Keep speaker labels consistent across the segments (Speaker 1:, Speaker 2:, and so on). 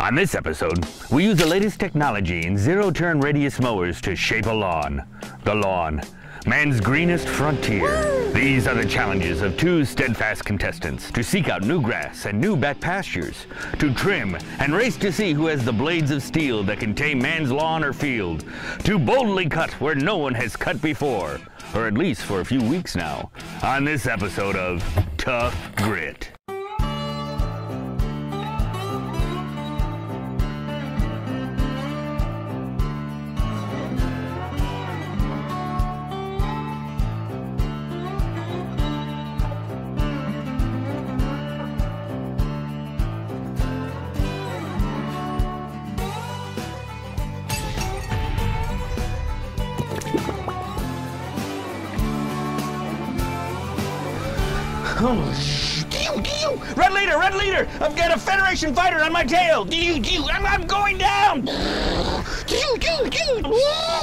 Speaker 1: On this episode, we use the latest technology in zero-turn radius mowers to shape a lawn. The lawn, man's greenest frontier. These are the challenges of two steadfast contestants to seek out new grass and new back pastures, to trim and race to see who has the blades of steel that can tame man's lawn or field, to boldly cut where no one has cut before, or at least for a few weeks now, on this episode of Tough Grit. Red leader! I've got a Federation fighter on my tail! I'm going down!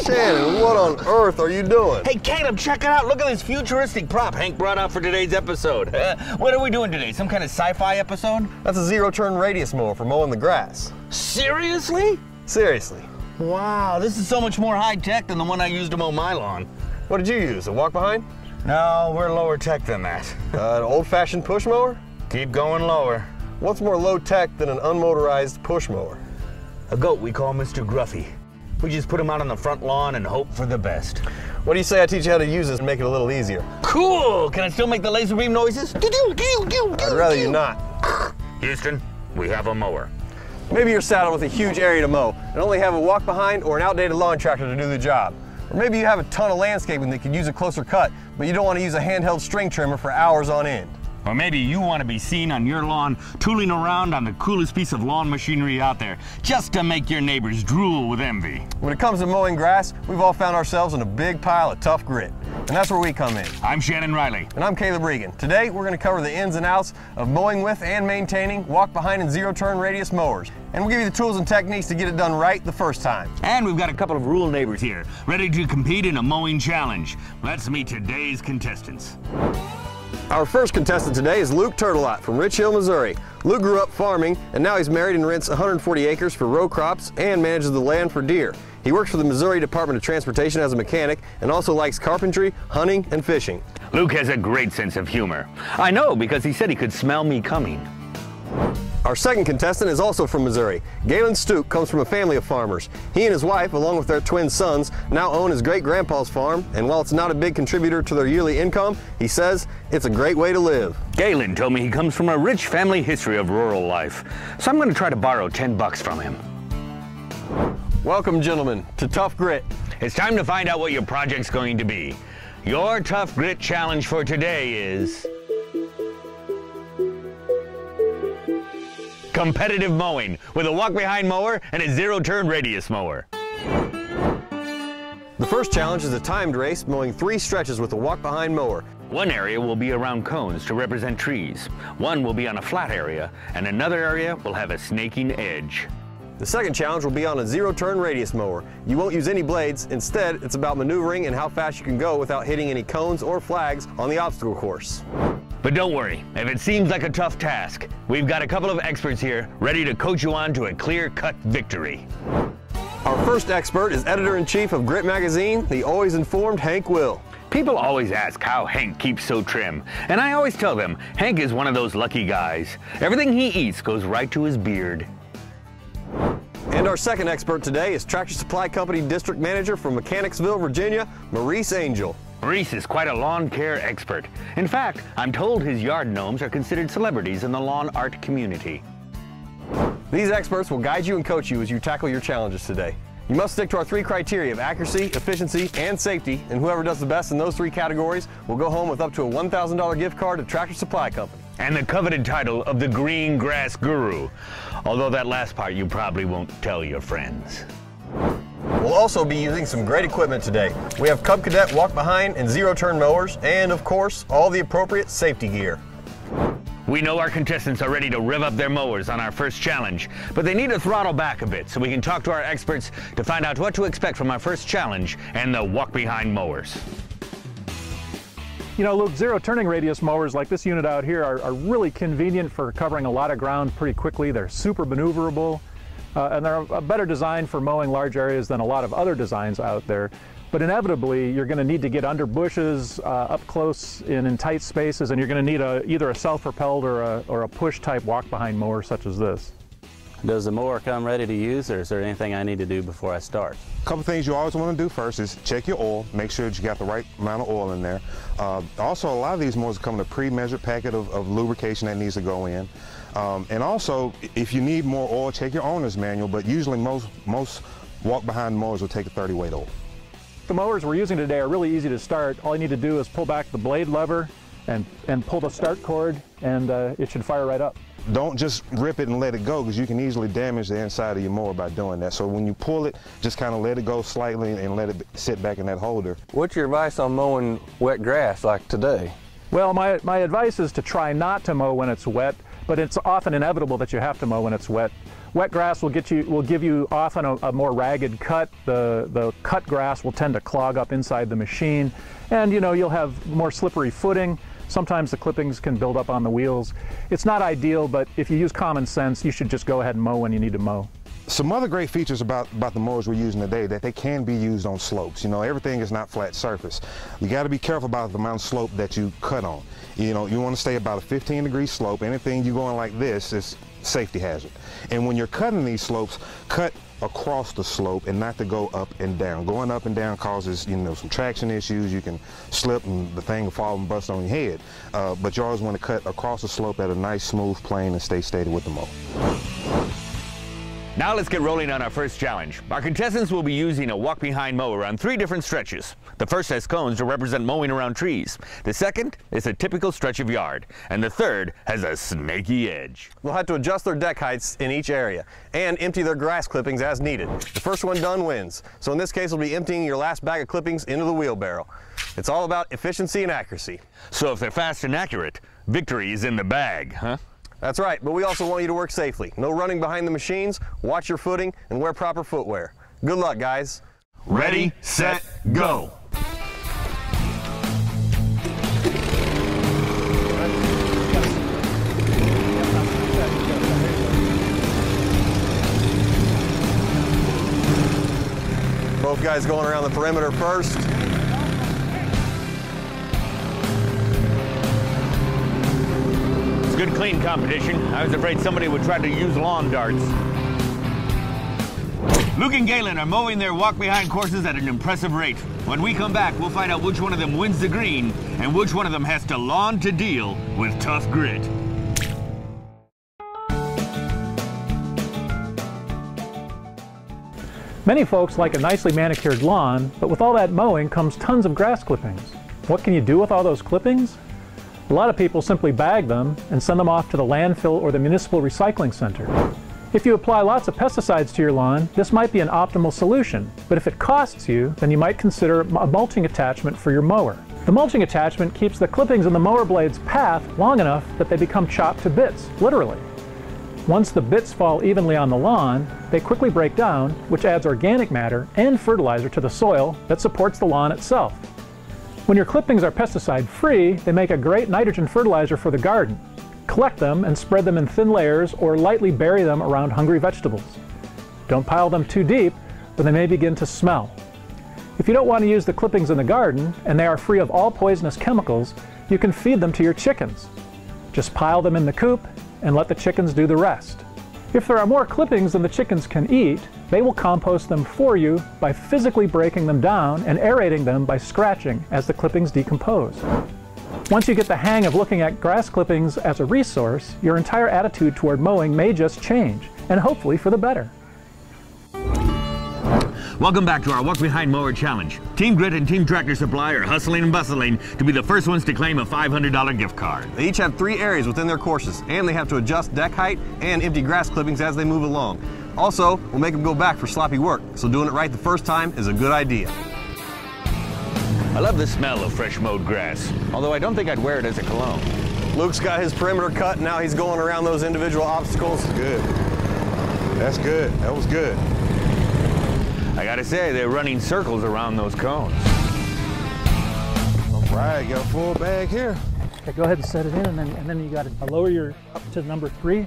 Speaker 2: Shannon, what on earth are you doing?
Speaker 1: Hey, Caleb, check it out. Look at this futuristic prop Hank brought out for today's episode. What are we doing today? Some kind of sci-fi episode?
Speaker 2: That's a zero-turn radius mower for mowing the grass.
Speaker 1: Seriously?
Speaker 2: Seriously.
Speaker 1: Wow, this is so much more high-tech than the one I used to mow my lawn.
Speaker 2: What did you use, a walk-behind?
Speaker 1: No, we're lower tech than that.
Speaker 2: An old-fashioned push mower?
Speaker 1: Keep going lower.
Speaker 2: What's more low-tech than an unmotorized push mower?
Speaker 1: A goat we call Mr. Gruffy. We just put him out on the front lawn and hope for the best.
Speaker 2: What do you say I teach you how to use this and make it a little easier?
Speaker 1: Cool! Can I still make the laser beam noises?
Speaker 2: I'd rather you not.
Speaker 1: Houston, we have a mower.
Speaker 2: Maybe you're saddled with a huge area to mow and only have a walk-behind or an outdated lawn tractor to do the job. Or maybe you have a ton of landscaping that could use a closer cut, but you don't want to use a handheld string trimmer for hours on end.
Speaker 1: Or maybe you want to be seen on your lawn tooling around on the coolest piece of lawn machinery out there, just to make your neighbors drool with envy.
Speaker 2: When it comes to mowing grass, we've all found ourselves in a big pile of tough grit. And that's where we come in.
Speaker 1: I'm Shannon Riley.
Speaker 2: And I'm Caleb Regan. Today, we're going to cover the ins and outs of mowing with and maintaining walk-behind and zero-turn radius mowers. And we'll give you the tools and techniques to get it done right the first time.
Speaker 1: And we've got a couple of rural neighbors here, ready to compete in a mowing challenge. Let's meet today's contestants.
Speaker 2: Our first contestant today is Luke Turtelot from Rich Hill, Missouri. Luke grew up farming, and now he's married and rents 140 acres for row crops and manages the land for deer. He works for the Missouri Department of Transportation as a mechanic and also likes carpentry, hunting, and fishing.
Speaker 1: Luke has a great sense of humor. I know, because he said he could smell me coming.
Speaker 2: Our second contestant is also from Missouri. Galen Stuke comes from a family of farmers. He and his wife, along with their twin sons, now own his great-grandpa's farm, and while it's not a big contributor to their yearly income, he says it's a great way to live.
Speaker 1: Galen told me he comes from a rich family history of rural life, so I'm going to try to borrow $10 from him.
Speaker 2: Welcome, gentlemen, to Tough Grit.
Speaker 1: It's time to find out what your project's going to be. Your Tough Grit challenge for today is competitive mowing with a walk-behind mower and a zero-turn radius mower.
Speaker 2: The first challenge is a timed race mowing 3 stretches with a walk-behind mower.
Speaker 1: One area will be around cones to represent trees. One will be on a flat area, and another area will have a snaking edge.
Speaker 2: The second challenge will be on a zero-turn radius mower. You won't use any blades. Instead, it's about maneuvering and how fast you can go without hitting any cones or flags on the obstacle course.
Speaker 1: But don't worry, if it seems like a tough task, we've got a couple of experts here ready to coach you on to a clear-cut victory.
Speaker 2: Our first expert is editor-in-chief of Grit Magazine, the always informed Hank Will.
Speaker 1: People always ask how Hank keeps so trim, and I always tell them Hank is one of those lucky guys. Everything he eats goes right to his beard.
Speaker 2: And our second expert today is Tractor Supply Company District Manager from Mechanicsville, Virginia, Maurice Angel.
Speaker 1: Maurice is quite a lawn care expert. In fact, I'm told his yard gnomes are considered celebrities in the lawn art community.
Speaker 2: These experts will guide you and coach you as you tackle your challenges today. You must stick to our 3 criteria of accuracy, efficiency, and safety, and whoever does the best in those 3 categories will go home with up to a $1,000 gift card to Tractor Supply Company.
Speaker 1: And the coveted title of the Green Grass Guru, although that last part you probably won't tell your friends.
Speaker 2: We'll also be using some great equipment today. We have Cub Cadet walk-behind and zero-turn mowers, and of course, all the appropriate safety gear.
Speaker 1: We know our contestants are ready to rev up their mowers on our first challenge, but they need to throttle back a bit so we can talk to our experts to find out what to expect from our first challenge and the walk-behind mowers.
Speaker 3: You know, Luke, zero turning radius mowers like this unit out here are really convenient for covering a lot of ground pretty quickly. They're super maneuverable. and they're a better design for mowing large areas than a lot of other designs out there. But inevitably, you're going to need to get under bushes, up close in tight spaces, and you're going to need either a self-propelled or a push-type walk-behind mower such as this.
Speaker 4: Does the mower come ready to use, or is there anything I need to do before I start?
Speaker 5: A couple things you always want to do first is check your oil, make sure that you got the right amount of oil in there. Also, a lot of these mowers come in a pre-measured packet of lubrication that needs to go in. And also, if you need more oil, check your owner's manual, but usually most walk-behind mowers will take a 30 weight oil.
Speaker 3: The mowers we're using today are really easy to start. All you need to do is pull back the blade lever and pull the start cord, and it should fire right up.
Speaker 5: Don't just rip it and let it go, because you can easily damage the inside of your mower by doing that. So when you pull it, just kind of let it go slightly and let it sit back in that holder.
Speaker 2: What's your advice on mowing wet grass like today?
Speaker 3: Well, my advice is to try not to mow when it's wet, but it's often inevitable that you have to mow when it's wet. Wet grass will give you often a more ragged cut. The cut grass will tend to clog up inside the machine, and you'll have more slippery footing. Sometimes the clippings can build up on the wheels. It's not ideal, but if you use common sense, you should just go ahead and mow when you need to mow.
Speaker 5: Some other great features about the mowers we're using today, that they can be used on slopes. Everything is not flat surface. You got to be careful about the amount of slope that you cut on. You want to stay about a 15-degree slope. Anything you're going like this is safety hazard. And when you're cutting these slopes, cut across the slope and not to go up and down. Going up and down causes, some traction issues. You can slip and the thing will fall and bust on your head. But you always want to cut across the slope at a nice smooth plane and stay steady with the mower.
Speaker 1: Now let's get rolling on our first challenge. Our contestants will be using a walk-behind mower on 3 different stretches. The first has cones to represent mowing around trees. The second is a typical stretch of yard. And the third has a snaky edge.
Speaker 2: They'll have to adjust their deck heights in each area and empty their grass clippings as needed. The first one done wins. So in this case, we'll be emptying your last bag of clippings into the wheelbarrow. It's all about efficiency and accuracy.
Speaker 1: So if they're fast and accurate, victory is in the bag, huh?
Speaker 2: That's right, but we also want you to work safely. No running behind the machines, watch your footing, and wear proper footwear. Good luck, guys.
Speaker 1: Ready, set, go.
Speaker 2: Both guys going around the perimeter first.
Speaker 1: Good clean competition. I was afraid somebody would try to use lawn darts. Luke and Galen are mowing their walk-behind courses at an impressive rate. When we come back, we'll find out which one of them wins the green and which one of them has to lawn to deal with tough grit.
Speaker 3: Many folks like a nicely manicured lawn, but with all that mowing comes tons of grass clippings. What can you do with all those clippings? A lot of people simply bag them and send them off to the landfill or the municipal recycling center. If you apply lots of pesticides to your lawn, this might be an optimal solution, but if it costs you, then you might consider a mulching attachment for your mower. The mulching attachment keeps the clippings in the mower blade's path long enough that they become chopped to bits, literally. Once the bits fall evenly on the lawn, they quickly break down, which adds organic matter and fertilizer to the soil that supports the lawn itself. When your clippings are pesticide-free, they make a great nitrogen fertilizer for the garden. Collect them and spread them in thin layers or lightly bury them around hungry vegetables. Don't pile them too deep, or they may begin to smell. If you don't want to use the clippings in the garden, and they are free of all poisonous chemicals, you can feed them to your chickens. Just pile them in the coop and let the chickens do the rest. If there are more clippings than the chickens can eat, they will compost them for you by physically breaking them down and aerating them by scratching as the clippings decompose. Once you get the hang of looking at grass clippings as a resource, your entire attitude toward mowing may just change, and hopefully for the better.
Speaker 1: Welcome back to our Walk Behind Mower Challenge. Team Grit and Team Tractor Supply are hustling and bustling to be the first ones to claim a $500 gift card.
Speaker 2: They each have 3 areas within their courses, and they have to adjust deck height and empty grass clippings as they move along. Also, we'll make them go back for sloppy work, so doing it right the first time is a good idea.
Speaker 1: I love the smell of fresh mowed grass, although I don't think I'd wear it as a cologne.
Speaker 2: Luke's got his perimeter cut, now he's going around those individual obstacles.
Speaker 5: Good. That's good. That was good.
Speaker 1: I gotta say, they're running circles around those cones.
Speaker 5: All right, got a full bag here.
Speaker 3: Okay, go ahead and set it in, and then you got to lower your up to number 3.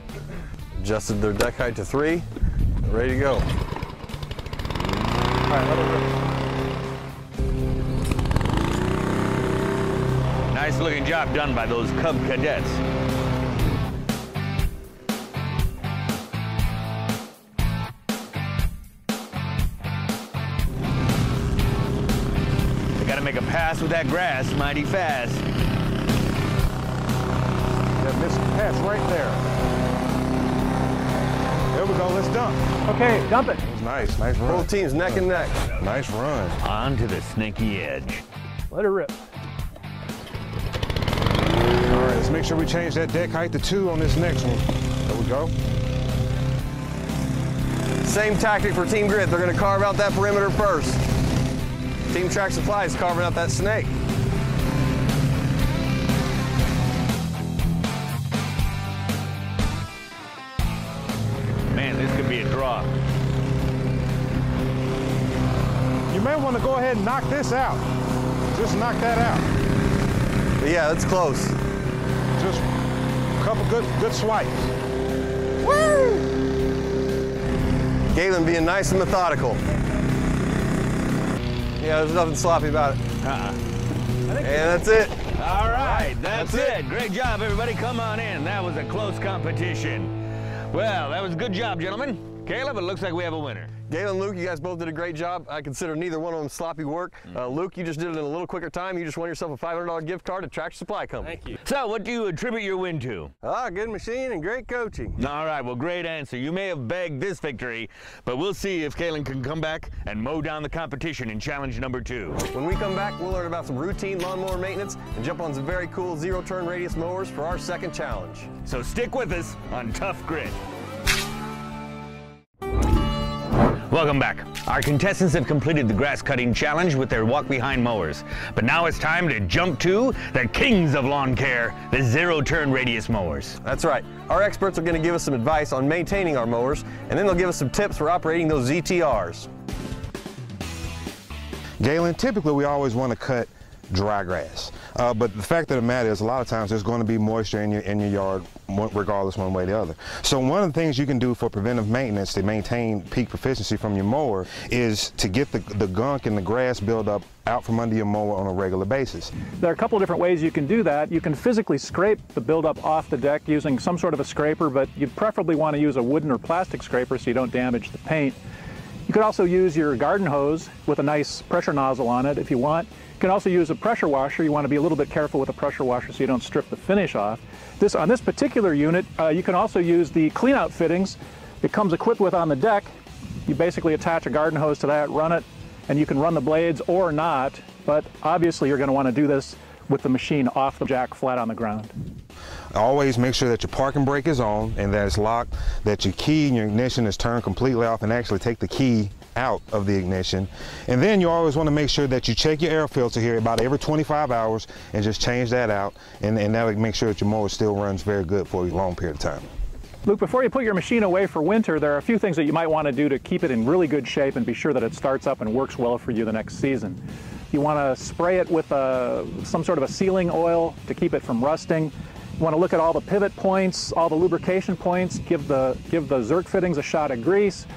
Speaker 2: Adjusted their deck height to 3. Ready to go.
Speaker 3: All right, let it rip.
Speaker 1: Nice looking job done by those Cub cadets. They gotta make a pass with that grass mighty fast.
Speaker 5: Yeah, missed the pass right there. There we go, let's dump.
Speaker 3: Okay, dump it.
Speaker 5: That was nice, nice run.
Speaker 2: Both teams neck and neck.
Speaker 5: Nice run.
Speaker 1: On to the snaky edge.
Speaker 3: Let it rip.
Speaker 5: All right, let's make sure we change that deck height to 2 on this next one. There we go.
Speaker 2: Same tactic for Team Grit. They're going to carve out that perimeter first. Team Track Supply is carving out that snake.
Speaker 1: Man, this could be a draw.
Speaker 5: You may want to go ahead and knock this out. Just knock that out.
Speaker 2: Yeah, that's close.
Speaker 5: Just a couple good swipes.
Speaker 2: Woo! Galen being nice and methodical. Yeah, there's nothing sloppy about it. And that's it.
Speaker 1: All right, that's it. Great job, everybody. Come on in. That was a close competition. Well, that was a good job, gentlemen. Caleb, it looks like we have a winner.
Speaker 2: Galen, Luke, you guys both did a great job. I consider neither one of them sloppy work. Luke, you just did it in a little quicker time. You just won yourself a $500 gift card at Tractor Supply Company.
Speaker 1: Thank you. So, what do you attribute your win to?
Speaker 2: Good machine and great coaching.
Speaker 1: All right, well, great answer. You may have bagged this victory, but we'll see if Kalen can come back and mow down the competition in challenge number 2.
Speaker 2: When we come back, we'll learn about some routine lawnmower maintenance and jump on some very cool zero-turn radius mowers for our second challenge.
Speaker 1: So stick with us on Tough Grit. Welcome back. Our contestants have completed the grass cutting challenge with their walk-behind mowers. But now it's time to jump to the kings of lawn care, the zero-turn radius mowers.
Speaker 2: That's right. Our experts are going to give us some advice on maintaining our mowers, and then they'll give us some tips for operating those ZTRs.
Speaker 5: Galen, typically we always want to cut dry grass. But the fact of the matter is a lot of times there's going to be moisture in your yard regardless one way or the other. So one of the things you can do for preventive maintenance to maintain peak proficiency from your mower is to get the gunk and the grass buildup out from under your mower on a regular basis.
Speaker 3: There are a couple of different ways you can do that. You can physically scrape the buildup off the deck using some sort of a scraper, but you'd preferably want to use a wooden or plastic scraper so you don't damage the paint. You could also use your garden hose with a nice pressure nozzle on it if you want. You can also use a pressure washer. You want to be a little bit careful with a pressure washer so you don't strip the finish off. On this particular unit, you can also use the clean-out fittings it comes equipped with on the deck. You basically attach a garden hose to that, run it, and you can run the blades or not, but obviously you're going to want to do this with the machine off the jack flat on the ground.
Speaker 5: Always make sure that your parking brake is on and that it's locked, that your key and your ignition is turned completely off, and actually take the key out of the ignition. And then you always want to make sure that you check your air filter here about every 25 hours and just change that out, and that'll make sure that your mower still runs very good for a long period of time.
Speaker 3: Luke, before you put your machine away for winter, there are a few things that you might want to do to keep it in really good shape and be sure that it starts up and works well for you the next season. You want to spray it with some sort of a sealing oil to keep it from rusting. You want to look at all the pivot points, all the lubrication points, give the Zerk fittings a shot of grease,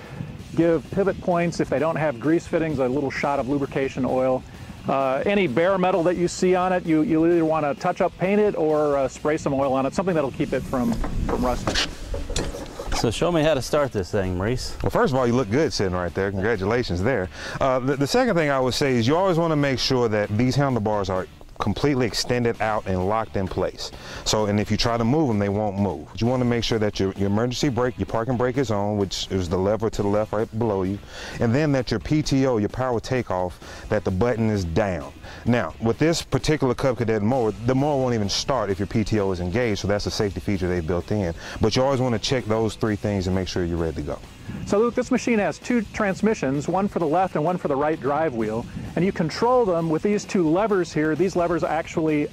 Speaker 3: give pivot points, if they don't have grease fittings, a little shot of lubrication oil. Any bare metal that you see on it, you either want to touch up paint it or spray some oil on it, something that'll keep it from rusting.
Speaker 4: So show me how to start this thing, Maurice.
Speaker 5: Well, first of all, you look good sitting right there. Congratulations there. The second thing I would say is you always want to make sure that these handlebars are completely extended out and locked in place. So, and if you try to move them, they won't move. You want to make sure that your emergency brake, your parking brake is on, which is the lever to the left right below you, and then that your PTO, your power takeoff, that the button is down. Now, with this particular Cub Cadet mower, the mower won't even start if your PTO is engaged, so that's a safety feature they built in. But you always want to check those 3 things and make sure you're ready to go.
Speaker 3: So Luke, this machine has 2 transmissions, one for the left and one for the right drive wheel, and you control them with these 2 levers here. These levers actually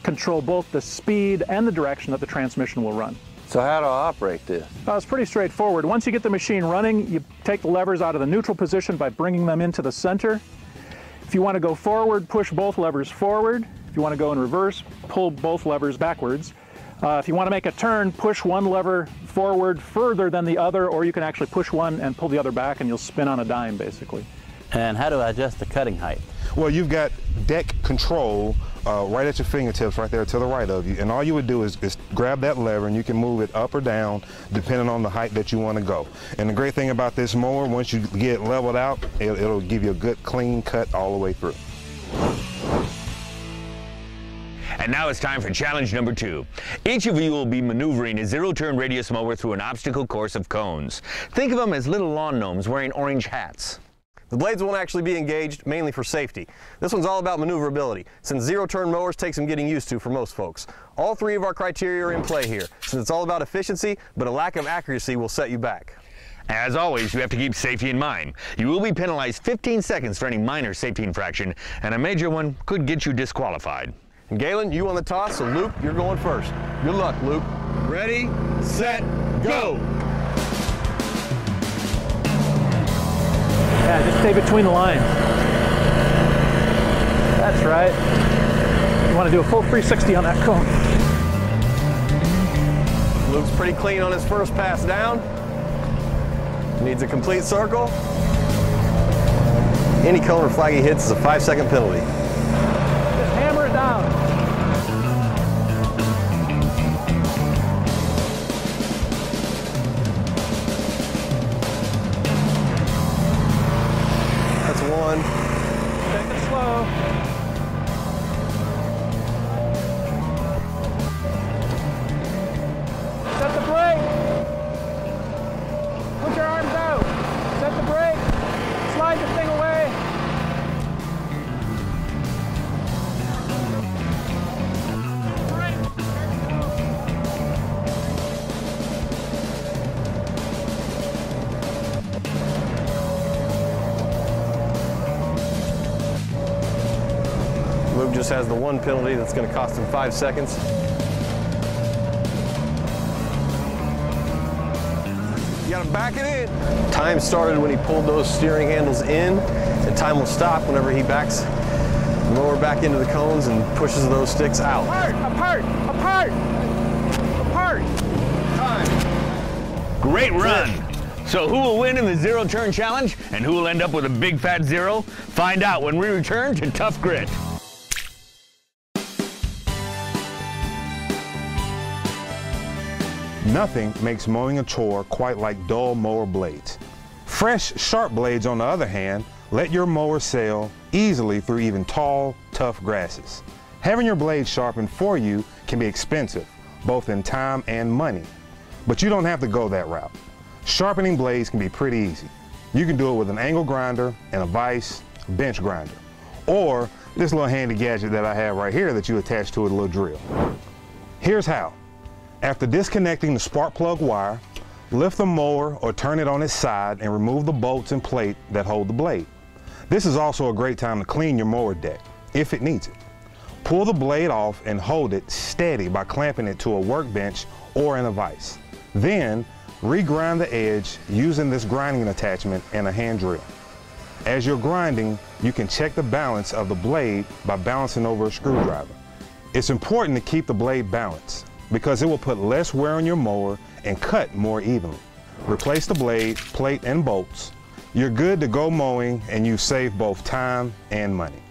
Speaker 3: control both the speed and the direction that the transmission will run.
Speaker 6: So how do I operate this?
Speaker 3: It's pretty straightforward. Once you get the machine running, you take the levers out of the neutral position by bringing them into the center. If you want to go forward, push both levers forward. If you want to go in reverse, pull both levers backwards. If you want to make a turn, push one lever forward further than the other, or you can actually push one and pull the other back and you'll spin on a dime basically.
Speaker 4: And how do I adjust the cutting height?
Speaker 5: Well, you've got deck control right at your fingertips right there to the right of you, and all you would do is grab that lever and you can move it up or down depending on the height that you want to go. And the great thing about this mower, once you get it leveled out, it'll give you a good clean cut all the way through.
Speaker 1: And now it's time for challenge number 2. Each of you will be maneuvering a zero-turn radius mower through an obstacle course of cones. Think of them as little lawn gnomes wearing orange hats.
Speaker 2: The blades won't actually be engaged, mainly for safety. This one's all about maneuverability, since zero-turn mowers take some getting used to for most folks. All 3 of our criteria are in play here, since it's all about efficiency, but a lack of accuracy will set you back.
Speaker 1: As always, you have to keep safety in mind. You will be penalized 15 seconds for any minor safety infraction, and a major one could get you disqualified.
Speaker 2: And Galen, you on the toss, so Luke, you're going first. Good luck, Luke.
Speaker 1: Ready, set, go!
Speaker 3: Yeah, just stay between the lines. That's right. You want to do a full 360 on that cone.
Speaker 2: Luke's pretty clean on his first pass down. Needs a complete circle. Any cone or flag he hits is a 5-second penalty.
Speaker 3: Just hammer it down.
Speaker 2: That's 1.
Speaker 3: Take it slow. Set the brake. Put your arms out. Set the brake. Slide the thing away.
Speaker 2: Luke just has the 1 penalty that's going to cost him 5 seconds. You got to back it in. Time started when he pulled those steering handles in, and time will stop whenever he backs the mower back into the cones and pushes those sticks out.
Speaker 3: Apart, apart, apart, apart.
Speaker 2: Time.
Speaker 1: Great run! So who will win in the zero-turn challenge, and who will end up with a big fat zero? Find out when we return to Tough Grit.
Speaker 5: Nothing makes mowing a chore quite like dull mower blades. Fresh, sharp blades, on the other hand, let your mower sail easily through even tall, tough grasses. Having your blades sharpened for you can be expensive, both in time and money. But you don't have to go that route. Sharpening blades can be pretty easy. You can do it with an angle grinder and a vise, bench grinder, or this little handy gadget that I have right here that you attach to a little drill. Here's how. After disconnecting the spark plug wire, lift the mower or turn it on its side and remove the bolts and plate that hold the blade. This is also a great time to clean your mower deck, if it needs it. Pull the blade off and hold it steady by clamping it to a workbench or in a vise. Then, regrind the edge using this grinding attachment and a hand drill. As you're grinding, you can check the balance of the blade by balancing over a screwdriver. It's important to keep the blade balanced, because it will put less wear on your mower and cut more evenly. Replace the blade, plate, and bolts. You're good to go mowing, and you save both time and money.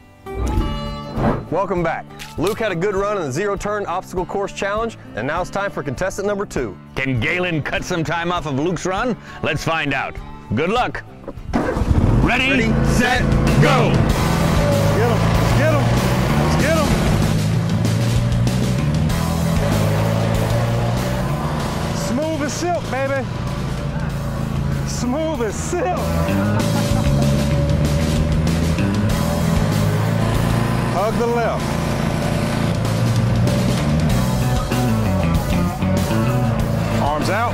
Speaker 2: Welcome back. Luke had a good run in the zero-turn obstacle course challenge, and now it's time for contestant number 2.
Speaker 1: Can Galen cut some time off of Luke's run? Let's find out. Good luck. Ready, set, go!
Speaker 5: Get him, get him, let's get him. Smooth as silk, baby. Smooth as silk. Hug the left. Arms out.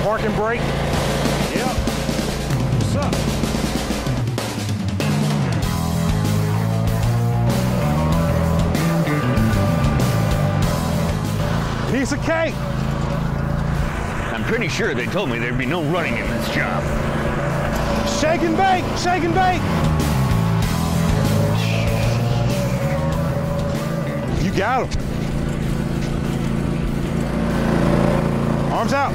Speaker 5: Parking brake. Yep. What's up? Piece of cake.
Speaker 1: I'm pretty sure they told me there'd be no running in this job.
Speaker 5: Shake and bake, shake and bake. You got him. Arms out.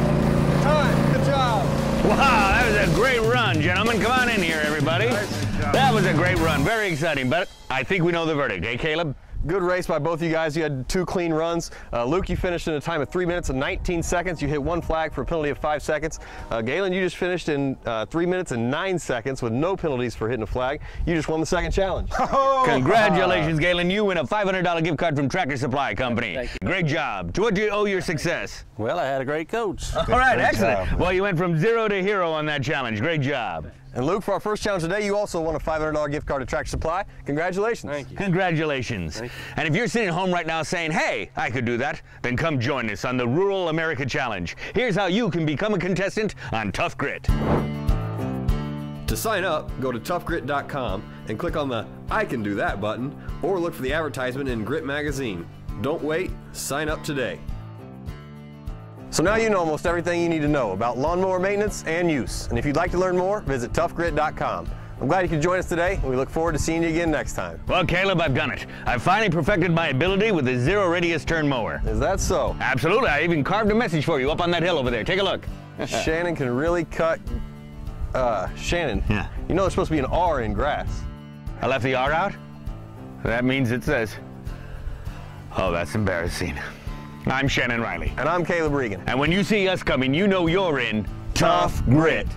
Speaker 2: Time. Good job.
Speaker 1: Wow, that was a great run, gentlemen. Come on in here, everybody. That was a great run. Very exciting, but I think we know the verdict. Eh, Caleb?
Speaker 2: Good race by both of you guys. You had 2 clean runs. Luke, you finished in a time of 3 minutes and 19 seconds. You hit 1 flag for a penalty of 5 seconds. Galen, you just finished in 3 minutes and 9 seconds with no penalties for hitting a flag. You just won the second challenge.
Speaker 1: Congratulations, Galen. You win a $500 gift card from Tractor Supply Company.
Speaker 4: Thank you.
Speaker 1: Great job. To what do you owe your success?
Speaker 4: Well, I had a great coach.
Speaker 1: All right,
Speaker 5: Great
Speaker 1: excellent.
Speaker 5: job.
Speaker 1: Well, you went from 0 to hero on that challenge. Great job.
Speaker 2: And Luke, for our first challenge today, you also won a $500 gift card to Tractor Supply. Congratulations.
Speaker 4: Thank you.
Speaker 1: Congratulations.
Speaker 4: Thank you.
Speaker 1: And if you're sitting at home right now saying, hey, I could do that, then come join us on the Rural America Challenge. Here's how you can become a contestant on Tough Grit.
Speaker 2: To sign up, go to toughgrit.com and click on the I Can Do That button, or look for the advertisement in Grit Magazine. Don't wait, sign up today. So now you know almost everything you need to know about lawnmower maintenance and use. And if you'd like to learn more, visit toughgrit.com. I'm glad you could join us today, and we look forward to seeing you again next time.
Speaker 1: Well, Caleb, I've done it. I've finally perfected my ability with the zero radius turn mower.
Speaker 2: Is that so?
Speaker 1: Absolutely. I even carved a message for you up on that hill over there. Take a look.
Speaker 2: Shannon can really cut. Shannon,
Speaker 1: Yeah.
Speaker 2: you know there's supposed to be an R in grass.
Speaker 1: I left the R out? That means it says, oh, that's embarrassing. I'm Shannon Riley.
Speaker 2: And I'm Caleb Regan.
Speaker 1: And when you see us coming, you know you're in Tough Grit.